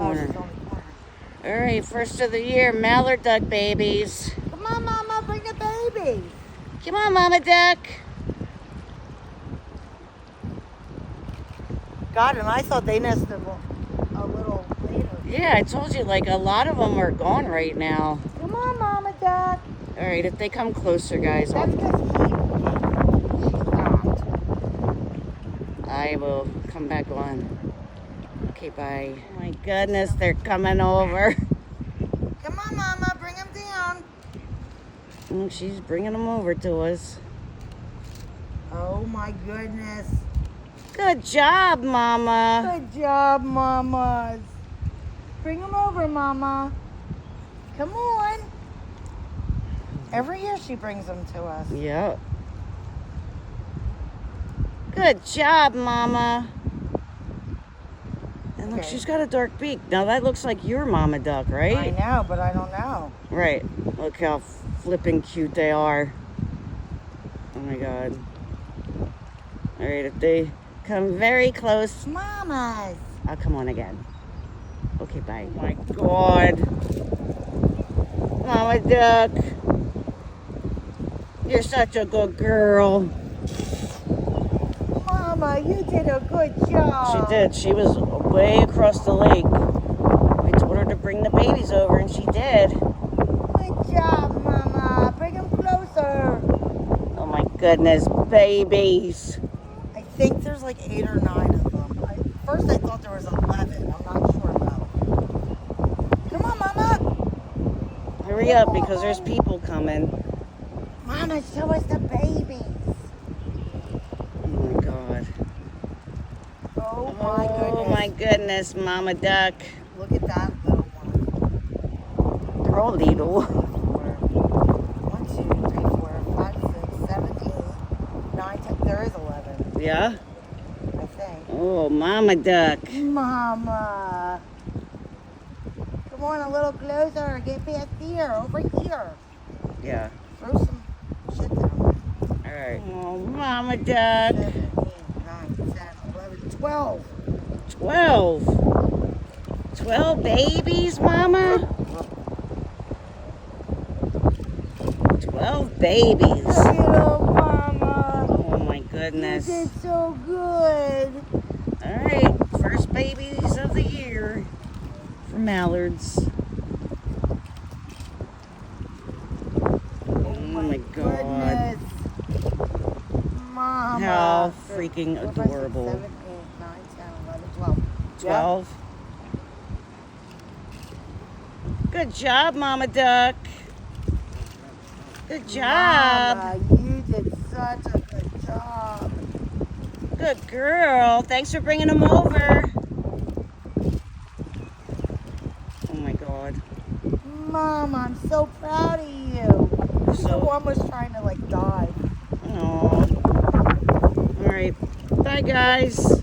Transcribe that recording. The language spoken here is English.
corner. she's on the corner. All right, first of the year, mallard duck babies. Come on, Mama, bring the babies. Come on, Mama Duck. God, and I thought they nested a little later. Yeah, I told you, like, a lot of them are gone right now. Come on, Mama Duck. All right, if they come closer, guys, That's because he stopped. I will come back on. Okay, bye. Oh my goodness, they're coming over. Come on, Mama, bring him down. Oh, she's bringing them over to us. Oh my goodness. Good job, Mama. Good job, Mamas. Bring him over, Mama. Come on. Every year she brings them to us. Yep. Good job, Mama. And look, Okay. she's got a dark beak. Now that looks like your Mama Duck, right? I know, but I don't know. Right. Look how flippin' cute they are. Oh my God. All right, if they come very close, Mamas. I'll come on again. Okay, bye. Oh my God. Mama Duck. You're such a good girl. Mama, you did a good job. She did. She was way across the lake. I told her to bring the babies over, and she did. Good job, Mama. Bring them closer. Oh my goodness, babies. I think there's like 8 or 9 of them. First I thought there was 11. I'm not sure though. Come on, Mama. Hurry up, because there's people coming. Mama, show us the babies. Oh my God. Oh my goodness. Oh my goodness, Mama Duck. Look at that little one. They're all little. 1, 2, 3, 4, 5, 6, 7, 8, 9, 10. There is 11, Yeah? I think. Oh, Mama Duck. Mama. Come on, a little closer. Get past here. Over here. Yeah. Throw some shit down. All right. Oh, Mama Duck. 7, 8, 9, 10, 11, 12. 12. 12 babies, Mama? 12 babies. Look at 'em, Mama. Oh my You goodness. did so good. All right, first babies of the year for mallards. Oh my God. Goodness. Mama. How freaking 4, 5, 6, adorable. 7, 8, 9, 10, 11, 12. 12. Good job, Mama Duck. Good job. Mama, you did such a good job. Good girl. Thanks for bringing them over. Oh my God. Mom, I'm so proud of you. So- One was trying to like dive. Oh. All right. Bye, guys.